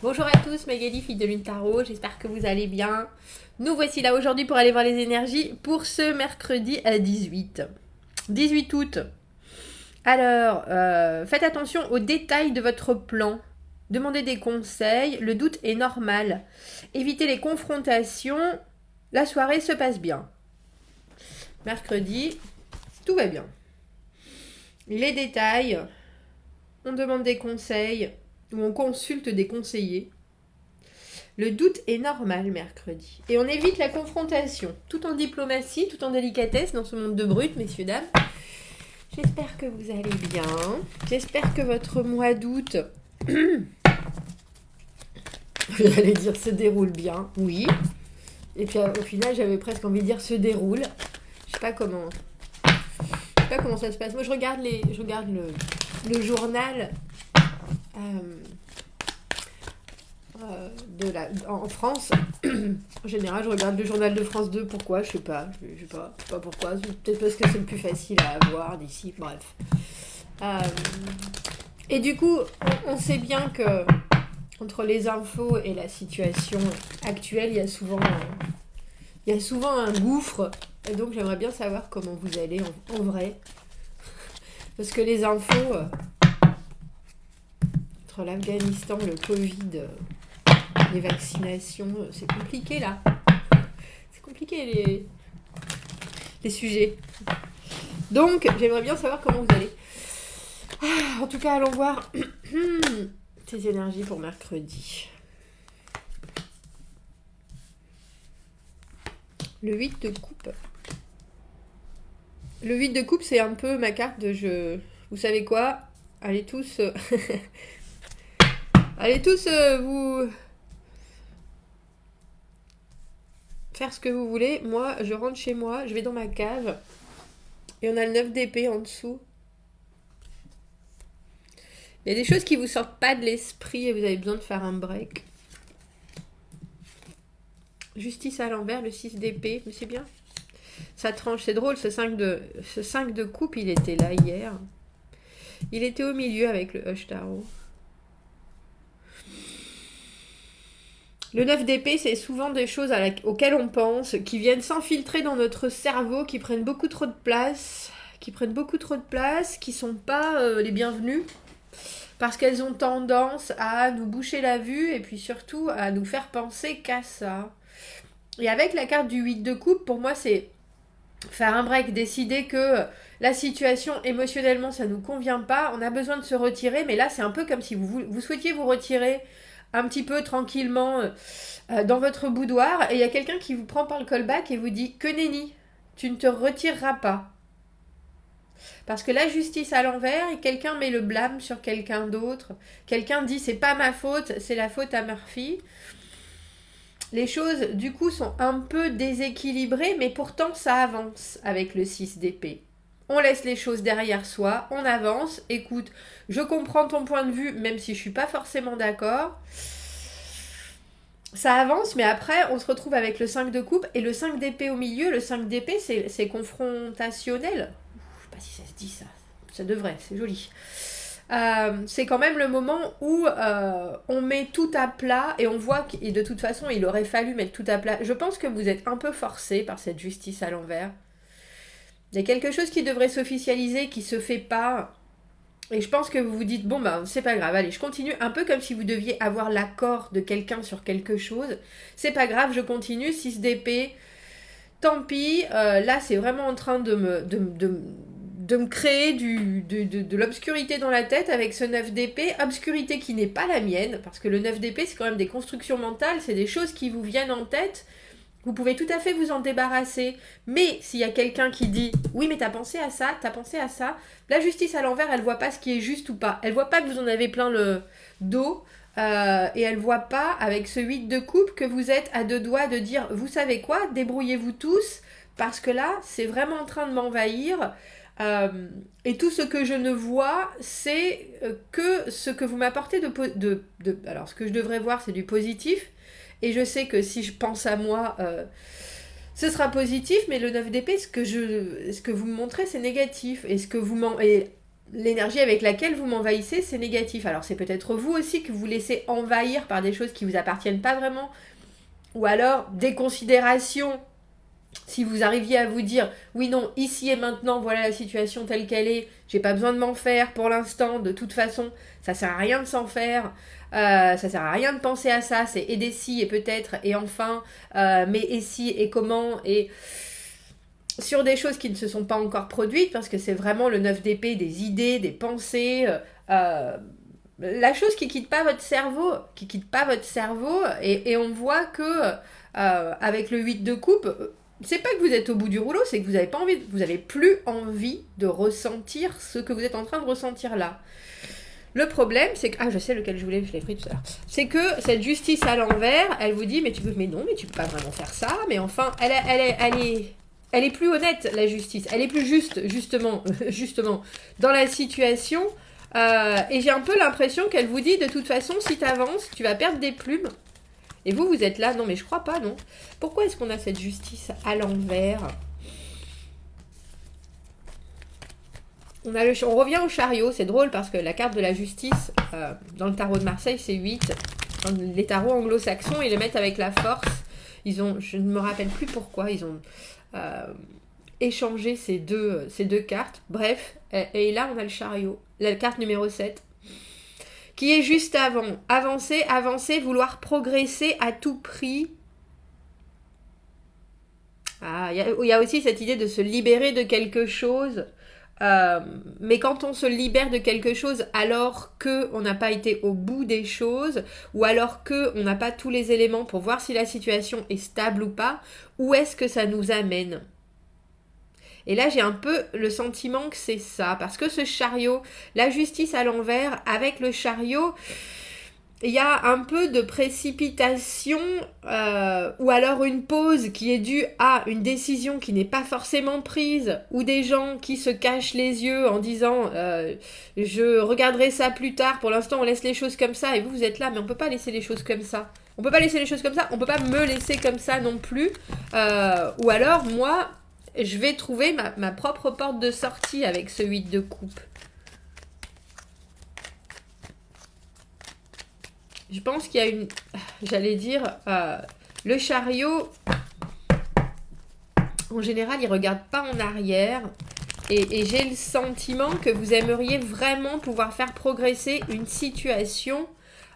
Bonjour à tous, Magali, fille de Lune Tarot, j'espère que vous allez bien. Nous voici là aujourd'hui pour aller voir les énergies pour ce mercredi à 18 août. Alors, faites attention aux détails de votre plan. Demandez des conseils, le doute est normal. Évitez les confrontations, la soirée se passe bien. Mercredi, tout va bien. Les détails, on demande des conseils ou on consulte des conseillers. Le doute est normal mercredi. Et on évite la confrontation, tout en diplomatie, tout en délicatesse dans ce monde de brut, messieurs, dames. J'espère que vous allez bien. J'espère que votre mois d'août, j'allais dire se déroule bien, oui. Et puis au final, j'avais presque envie de dire se déroule. Je sais pas comment ça se passe. Moi, je regarde le journal en France. En général, je regarde le journal de France 2. Pourquoi? Je sais pas pourquoi. Peut-être parce que c'est le plus facile à avoir d'ici. Bref. Et du coup, on sait bien que entre les infos et la situation actuelle, il y a souvent un gouffre. Et donc, j'aimerais bien savoir comment vous allez en vrai. Parce que les infos, entre l'Afghanistan, le Covid, les vaccinations, c'est compliqué là. C'est compliqué les sujets. Donc, j'aimerais bien savoir comment vous allez. En tout cas, allons voir ces énergies pour mercredi. Le 8 de coupe. Le 8 de coupe, c'est un peu ma carte de jeu. Vous savez quoi? Allez tous... vous... faire ce que vous voulez. Moi, je rentre chez moi, je vais dans ma cave. Et on a le 9 d'épée en dessous. Il y a des choses qui vous sortent pas de l'esprit et vous avez besoin de faire un break. Justice à l'envers, le 6 d'épée, mais c'est bien. Ça tranche, c'est drôle, ce 5 de coupe, il était là hier. Il était au milieu avec le Hush Tarot. Le 9 d'épée, c'est souvent des choses auxquelles on pense, qui viennent s'infiltrer dans notre cerveau, qui prennent beaucoup trop de place, qui sont pas les bienvenues, parce qu'elles ont tendance à nous boucher la vue et puis surtout à nous faire penser qu'à ça. Et avec la carte du 8 de coupe, pour moi, c'est faire un break, décider que la situation émotionnellement, ça nous convient pas, on a besoin de se retirer, mais là, c'est un peu comme si vous souhaitiez vous retirer un petit peu tranquillement dans votre boudoir, et il y a quelqu'un qui vous prend par le callback et vous dit que nenni, tu ne te retireras pas. Parce que la justice à l'envers, et quelqu'un met le blâme sur quelqu'un d'autre. Quelqu'un dit c'est pas ma faute, c'est la faute à Murphy. Les choses, du coup, sont un peu déséquilibrées, mais pourtant, ça avance avec le 6 d'épée. On laisse les choses derrière soi, on avance. Écoute, je comprends ton point de vue, même si je suis pas forcément d'accord. Ça avance, mais après, on se retrouve avec le 5 de coupe et le 5 d'épée au milieu. Le 5 d'épée, c'est confrontationnel. Je sais pas si ça se dit ça. Ça devrait, c'est joli. C'est quand même le moment où on met tout à plat et on voit que de toute façon il aurait fallu mettre tout à plat. Je pense que vous êtes un peu forcé par cette justice à l'envers. Il y a quelque chose qui devrait s'officialiser qui se fait pas et je pense que vous vous dites bon ben c'est pas grave, allez je continue, un peu comme si vous deviez avoir l'accord de quelqu'un sur quelque chose. C'est pas grave, je continue, 6 d'épée. Tant pis, là c'est vraiment en train de me créer de l'obscurité dans la tête avec ce 9 d'épée, obscurité qui n'est pas la mienne, parce que le 9 d'épée c'est quand même des constructions mentales, c'est des choses qui vous viennent en tête, vous pouvez tout à fait vous en débarrasser, mais s'il y a quelqu'un qui dit « Oui mais t'as pensé à ça, la justice à l'envers elle voit pas ce qui est juste ou pas, elle voit pas que vous en avez plein le dos, et elle voit pas avec ce 8 de coupe que vous êtes à deux doigts de dire vous savez quoi, débrouillez-vous tous parce que là c'est vraiment en train de m'envahir et tout ce que je ne vois c'est que ce que vous m'apportez alors ce que je devrais voir c'est du positif et je sais que si je pense à moi ce sera positif, mais le 9 d'épée ce que vous me montrez c'est négatif et ce que vous l'énergie avec laquelle vous m'envahissez, c'est négatif. Alors c'est peut-être vous aussi que vous laissez envahir par des choses qui vous appartiennent pas vraiment, ou alors des considérations. Si vous arriviez à vous dire, oui, non, ici et maintenant, voilà la situation telle qu'elle est, j'ai pas besoin de m'en faire pour l'instant, de toute façon, ça sert à rien de s'en faire, ça sert à rien de penser à ça, c'est et des si et peut-être, et enfin, mais et si et comment, et sur des choses qui ne se sont pas encore produites, parce que c'est vraiment le 9 d'épée, des idées, des pensées, la chose qui quitte pas votre cerveau, et on voit que avec le 8 de coupe, c'est pas que vous êtes au bout du rouleau, c'est que vous avez pas envie, vous avez plus envie de ressentir ce que vous êtes en train de ressentir là. Le problème, c'est que... Ah, je sais lequel je l'ai pris tout à l'heure. C'est que cette justice à l'envers, elle vous dit, mais tu peux pas vraiment faire ça, mais enfin, elle est plus honnête, la justice. Elle est plus juste, justement, dans la situation. Et j'ai un peu l'impression qu'elle vous dit, de toute façon, si t'avances, tu vas perdre des plumes. Et vous êtes là, non mais je crois pas, non. Pourquoi est-ce qu'on a cette justice à l'envers? On revient au chariot, c'est drôle parce que la carte de la justice, dans le tarot de Marseille, c'est 8. Dans les tarots anglo-saxons, ils les mettent avec la force. Je ne me rappelle plus pourquoi, ils ont échangé ces deux cartes. Bref, et là on a le chariot, la carte numéro 7. Qui est juste avant. Avancer, vouloir progresser à tout prix. Ah, il y a aussi cette idée de se libérer de quelque chose. Mais quand on se libère de quelque chose alors qu'on n'a pas été au bout des choses, ou alors qu'on n'a pas tous les éléments pour voir si la situation est stable ou pas, où est-ce que ça nous amène ? Et là, j'ai un peu le sentiment que c'est ça. Parce que ce chariot, la justice à l'envers, avec le chariot, il y a un peu de précipitation ou alors une pause qui est due à une décision qui n'est pas forcément prise, ou des gens qui se cachent les yeux en disant je regarderai ça plus tard, pour l'instant on laisse les choses comme ça, et vous êtes là, mais on peut pas laisser les choses comme ça. On peut pas laisser les choses comme ça, on peut pas me laisser comme ça non plus. Ou alors, moi... je vais trouver ma propre porte de sortie avec ce 8 de coupe. Je pense qu'il y a une... J'allais dire... le chariot... En général, il ne regarde pas en arrière. Et j'ai le sentiment que vous aimeriez vraiment pouvoir faire progresser une situation.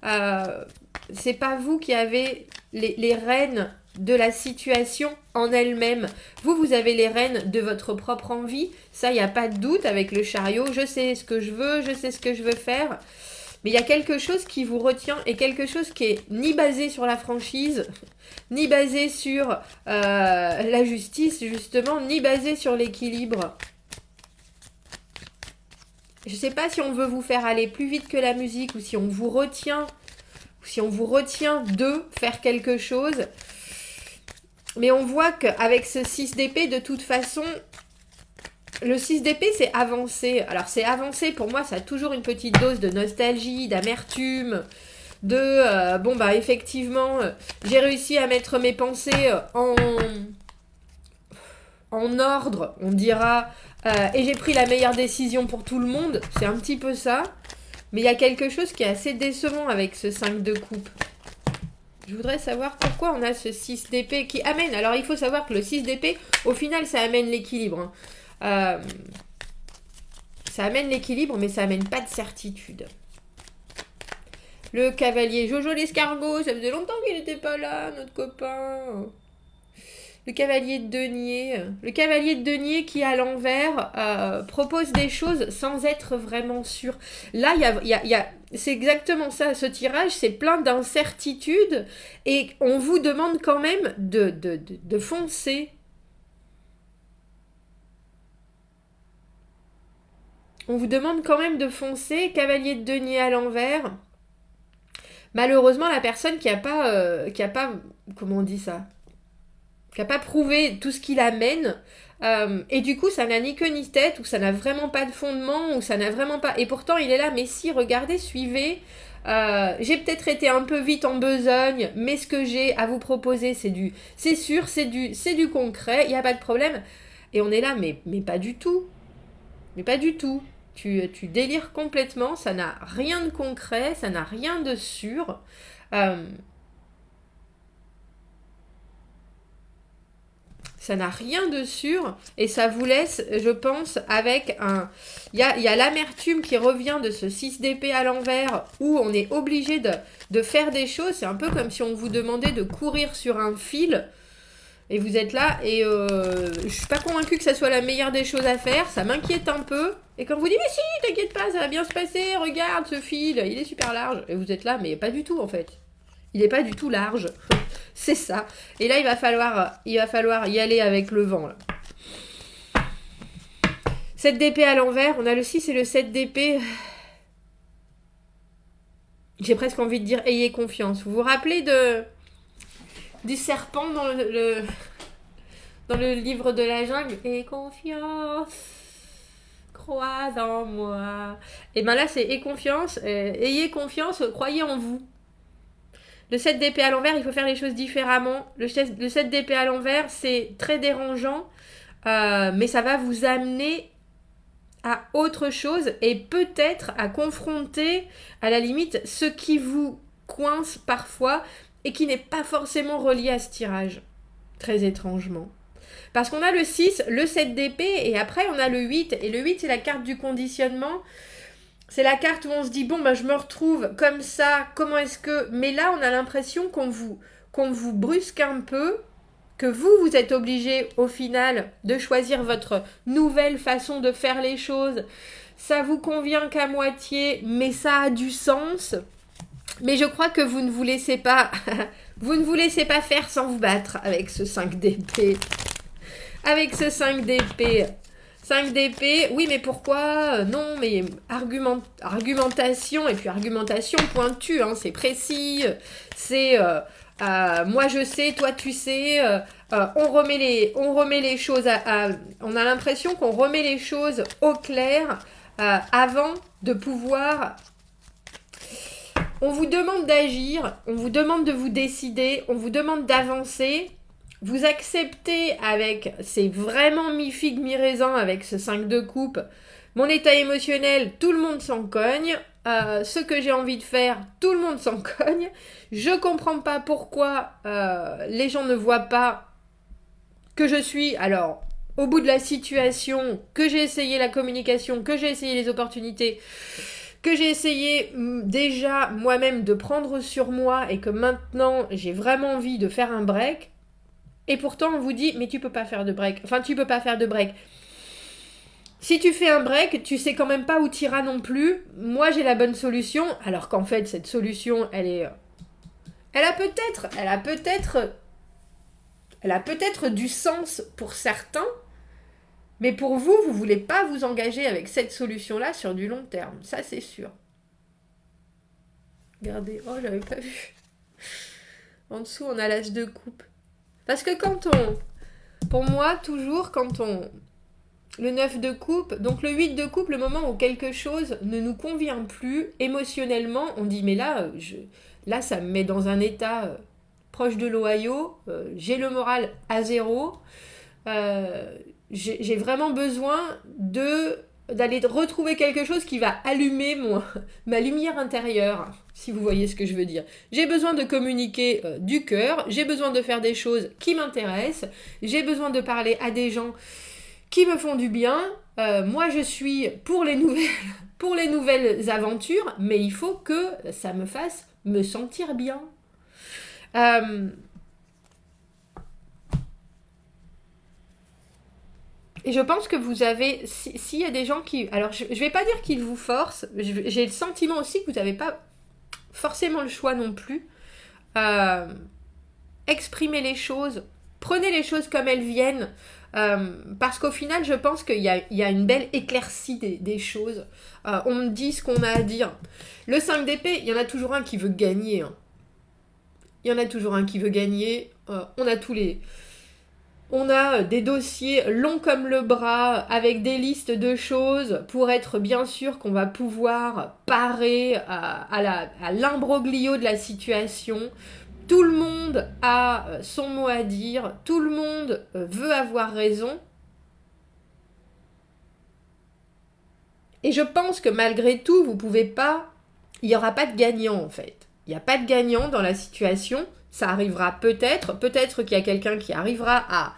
C'est pas vous qui avez les rênes de la situation en elle-même. Vous avez les rênes de votre propre envie. Ça, il n'y a pas de doute avec le chariot. Je sais ce que je veux, je sais ce que je veux faire. Mais il y a quelque chose qui vous retient et quelque chose qui est ni basé sur la franchise, ni basé sur la justice, justement, ni basé sur l'équilibre. Je ne sais pas si on veut vous faire aller plus vite que la musique ou si on vous retient de faire quelque chose. Mais on voit qu'avec ce 6 d'épée, de toute façon, le 6 d'épée, c'est avancer. Alors, c'est avancer, pour moi, ça a toujours une petite dose de nostalgie, d'amertume, effectivement, j'ai réussi à mettre mes pensées en ordre, on dira, et j'ai pris la meilleure décision pour tout le monde. C'est un petit peu ça. Mais il y a quelque chose qui est assez décevant avec ce 5 de coupe. Je voudrais savoir pourquoi on a ce 6 d'épée qui amène... Alors, il faut savoir que le 6 d'épée, au final, ça amène l'équilibre. Ça amène l'équilibre, mais ça amène pas de certitude. Le cavalier Jojo l'escargot, ça faisait longtemps qu'il n'était pas là, notre copain. Le cavalier de denier. Le cavalier de denier qui, à l'envers, propose des choses sans être vraiment sûr. Là, c'est exactement ça. Ce tirage, c'est plein d'incertitudes. Et on vous demande quand même de foncer. On vous demande quand même de foncer. Cavalier de denier à l'envers. Malheureusement, la personne qui a pas... comment on dit ça ? Qui n'a pas prouvé tout ce qu'il amène, et du coup ça n'a ni queue ni tête, ou ça n'a vraiment pas de fondement, ou ça n'a vraiment pas... Et pourtant il est là, mais si, regardez, suivez, j'ai peut-être été un peu vite en besogne, mais ce que j'ai à vous proposer, c'est sûr, c'est du concret, il n'y a pas de problème. Et on est là, mais pas du tout. Mais pas du tout. Tu délires complètement, ça n'a rien de concret, ça n'a rien de sûr. Ça n'a rien de sûr et ça vous laisse, je pense, avec un... Il y a l'amertume qui revient de ce 6 d'épée à l'envers où on est obligé de faire des choses. C'est un peu comme si on vous demandait de courir sur un fil et vous êtes là et je suis pas convaincue que ça soit la meilleure des choses à faire. Ça m'inquiète un peu. Et quand vous dites, mais si, t'inquiète pas, ça va bien se passer, regarde ce fil, il est super large. Et vous êtes là, mais pas du tout en fait. Il n'est pas du tout large. C'est ça. Et là, il va falloir y aller avec le vent. Là. 7 d'épée à l'envers. On a le 6 et le 7 d'épée. J'ai presque envie de dire ayez confiance. Vous vous rappelez du serpent dans le livre de la jungle? Ayez confiance. Crois en moi. Et bien là, c'est ayez confiance, croyez en vous. Le 7 d'épée à l'envers, il faut faire les choses différemment. Le 7 d'épée à l'envers, c'est très dérangeant, mais ça va vous amener à autre chose et peut-être à confronter, à la limite, ce qui vous coince parfois et qui n'est pas forcément relié à ce tirage. Très étrangement. Parce qu'on a le 6, le 7 d'épée, et après on a le 8. Et le 8, c'est la carte du conditionnement. C'est la carte où on se dit, bon, je me retrouve comme ça, comment est-ce que... Mais là, on a l'impression qu'on vous brusque un peu, que vous êtes obligé, au final, de choisir votre nouvelle façon de faire les choses. Ça vous convient qu'à moitié, mais ça a du sens. Mais je crois que vous ne vous laissez pas... vous ne vous laissez pas faire sans vous battre avec ce 5 d'épée. Avec ce 5 d'épée... 5 d'épée, oui mais pourquoi non mais argumentation, et puis argumentation pointue, hein, c'est précis, c'est moi je sais, toi tu sais, on remet les choses on a l'impression qu'on remet les choses au clair avant de pouvoir... On vous demande d'agir, on vous demande de vous décider, on vous demande d'avancer. Vous acceptez avec, c'est vraiment mi-figue, mi-raisin avec ce 5 de coupe, mon état émotionnel, tout le monde s'en cogne, ce que j'ai envie de faire, tout le monde s'en cogne, je comprends pas pourquoi les gens ne voient pas que je suis, alors, au bout de la situation, que j'ai essayé la communication, que j'ai essayé les opportunités, que j'ai essayé déjà moi-même de prendre sur moi et que maintenant j'ai vraiment envie de faire un break. Et pourtant, on vous dit, mais tu peux pas faire de break. Enfin, tu peux pas faire de break. Si tu fais un break, tu sais quand même pas où t'iras non plus. Moi, j'ai la bonne solution. Alors qu'en fait, cette solution, elle a peut-être du sens pour certains. Mais pour vous, vous voulez pas vous engager avec cette solution-là sur du long terme. Ça, c'est sûr. Regardez. Oh, j'avais pas vu. En dessous, on a l'as de coupe. Parce que pour moi, toujours, le 9 de coupe, donc le 8 de coupe, le moment où quelque chose ne nous convient plus, émotionnellement, on dit, mais là, ça me met dans un état proche de l'Ohio, j'ai le moral à zéro, j'ai vraiment besoin d'aller retrouver quelque chose qui va allumer ma lumière intérieure, si vous voyez ce que je veux dire. J'ai besoin de communiquer du cœur, j'ai besoin de faire des choses qui m'intéressent, j'ai besoin de parler à des gens qui me font du bien. Moi, je suis pour les nouvelles aventures, mais il faut que ça me fasse me sentir bien. Et je pense que vous avez... S'il y a des gens qui... Alors, je vais pas dire qu'ils vous forcent. J'ai le sentiment aussi que vous n'avez pas forcément le choix non plus. Exprimez les choses. Prenez les choses comme elles viennent. Parce qu'au final, je pense qu'il y a une belle éclaircie des choses. On dit ce qu'on a à dire. Le 5 d'épée, il y en a toujours un qui veut gagner. Hein. Il y en a toujours un qui veut gagner. On a des dossiers longs comme le bras, avec des listes de choses pour être bien sûr qu'on va pouvoir parer à l'imbroglio de la situation. Tout le monde a son mot à dire, tout le monde veut avoir raison. Et je pense que malgré tout, vous pouvez pas... Il n'y aura pas de gagnant, en fait. Il n'y a pas de gagnant dans la situation. Ça arrivera peut-être. Peut-être qu'il y a quelqu'un qui arrivera à...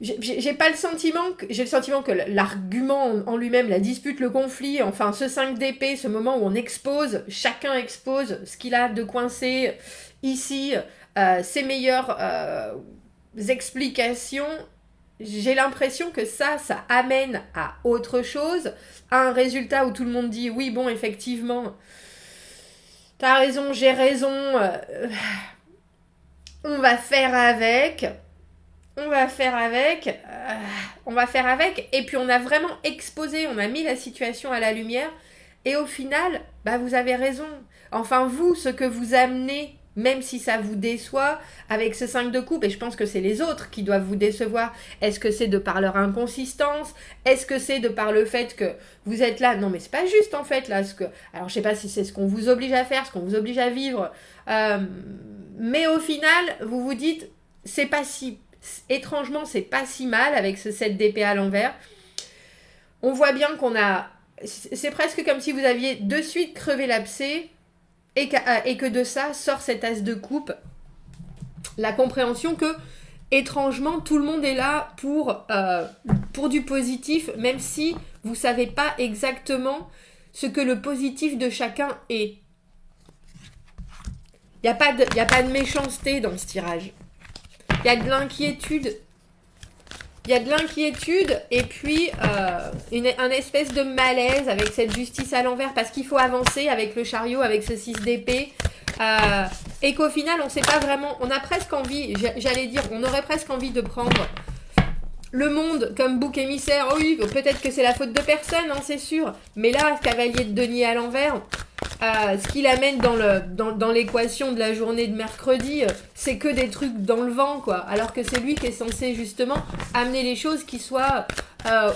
J'ai pas le sentiment que... J'ai le sentiment que l'argument en lui-même, la dispute, le conflit, enfin, ce 5 d'épée, ce moment où on expose, chacun expose ce qu'il a de coincé ici, ses meilleures explications... J'ai l'impression que ça amène à autre chose, à un résultat où tout le monde dit oui, bon, effectivement, t'as raison, j'ai raison, on va faire avec, et puis on a vraiment exposé, on a mis la situation à la lumière, et au final, bah vous avez raison. Enfin, vous, ce que vous amenez, même si ça vous déçoit, avec ce 5 de coupe, et je pense que c'est les autres qui doivent vous décevoir, est-ce que c'est de par leur inconsistance? Est-ce que c'est de par le fait que vous êtes là? Non, mais c'est pas juste, en fait, là. Alors, je sais pas si c'est ce qu'on vous oblige à faire, ce qu'on vous oblige à vivre, mais au final, vous vous dites, c'est pas si... Étrangement, c'est pas si mal avec ce 7 d'épée à l'envers. On voit bien qu'on a... C'est presque comme si vous aviez de suite crevé l'abcès, et que de ça sort cet as de coupe, la compréhension que, étrangement, tout le monde est là pour du positif, même si vous ne savez pas exactement ce que le positif de chacun est. Il n'y a pas de méchanceté dans ce tirage. Il y a de l'inquiétude. Il y a de l'inquiétude et puis un espèce de malaise avec cette justice à l'envers parce qu'il faut avancer avec le chariot, avec ce 6 d'épée. Et qu'au final, on ne sait pas vraiment... On a presque envie, j'allais dire, on aurait presque envie de prendre le monde comme bouc émissaire. Oh oui, peut-être que c'est la faute de personne, hein, c'est sûr. Mais là, cavalier de denier à l'envers... ce qu'il amène dans l'équation de la journée de mercredi, c'est que des trucs dans le vent, quoi. Alors que c'est lui qui est censé, justement, amener les choses qui soient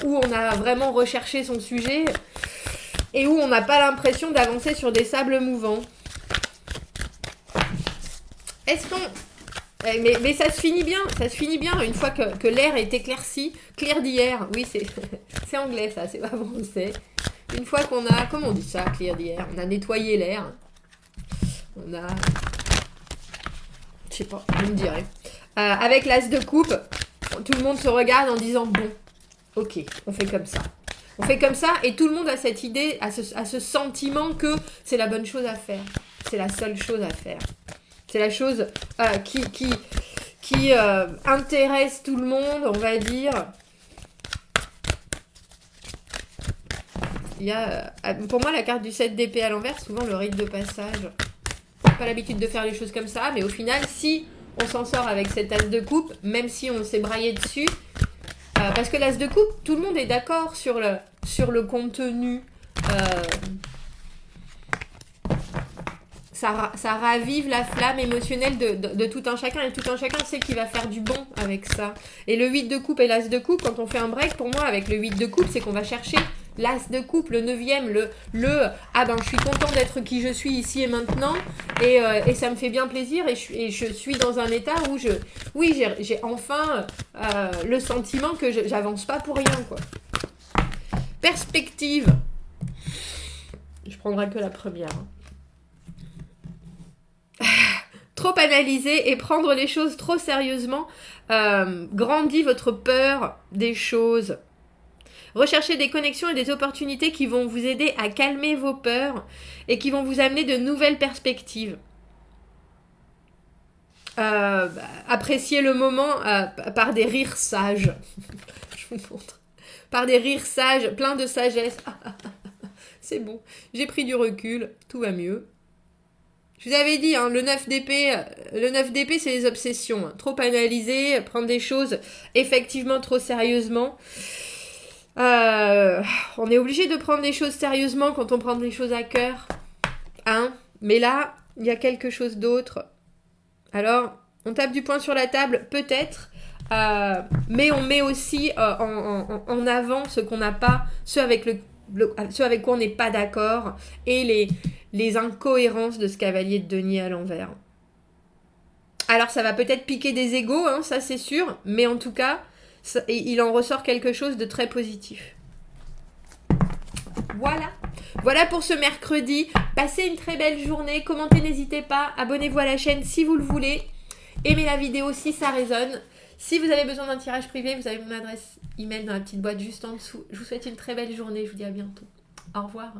où on a vraiment recherché son sujet et où on n'a pas l'impression d'avancer sur des sables mouvants. Est-ce qu'on... Mais ça se finit bien une fois que l'air est éclairci, clair d'hier. Oui, c'est anglais, ça, c'est pas français. Une fois qu'on a, comment on dit ça, clear d'hier, on a nettoyé l'air. On a... Je sais pas, vous me direz. Avec l'as de coupe, tout le monde se regarde en disant, bon, ok, on fait comme ça. On fait comme ça et tout le monde a cette idée, a ce sentiment que c'est la bonne chose à faire. C'est la seule chose à faire. C'est la chose qui intéresse tout le monde, on va dire. Il y a, pour moi, la carte du 7 d'épée à l'envers, souvent le rite de passage. Pas l'habitude de faire les choses comme ça, mais au final, si on s'en sort avec cet as de coupe, même si on s'est braillé dessus, parce que l'as de coupe, tout le monde est d'accord sur le contenu. Ça ravive la flamme émotionnelle de tout un chacun, et tout un chacun sait qu'il va faire du bon avec ça. Et le 8 de coupe et l'as de coupe, quand on fait un break, pour moi, avec le 8 de coupe, c'est qu'on va chercher l'as de coupe, le 9e, ah ben je suis content d'être qui je suis ici et maintenant, et ça me fait bien plaisir, et je suis dans un état où j'ai enfin le sentiment que j'avance pas pour rien, quoi. Perspective. Je prendrai que la première. Trop analyser et prendre les choses trop sérieusement grandit votre peur des choses. Recherchez des connexions et des opportunités qui vont vous aider à calmer vos peurs et qui vont vous amener de nouvelles perspectives. Appréciez le moment par des rires sages. Je vous montre. Par des rires sages, plein de sagesse. C'est bon, j'ai pris du recul, tout va mieux. Je vous avais dit, hein, le 9 d'épée, c'est les obsessions. Hein. Trop analyser, prendre des choses effectivement trop sérieusement. On est obligé de prendre les choses sérieusement quand on prend les choses à cœur. Hein? Mais là, il y a quelque chose d'autre. Alors, on tape du poing sur la table, peut-être. Mais on met aussi en avant ce qu'on n'a pas, ce avec quoi on n'est pas d'accord, et les incohérences de ce cavalier de denier à l'envers. Alors ça va peut-être piquer des égos, hein, ça c'est sûr, mais en tout cas, il en ressort quelque chose de très positif. Voilà pour ce mercredi. Passez une très belle journée. Commentez, n'hésitez pas. Abonnez-vous à la chaîne si vous le voulez. Aimez la vidéo si ça résonne. Si vous avez besoin d'un tirage privé, vous avez mon adresse email dans la petite boîte juste en dessous. Je vous souhaite une très belle journée. Je vous dis à bientôt. Au revoir.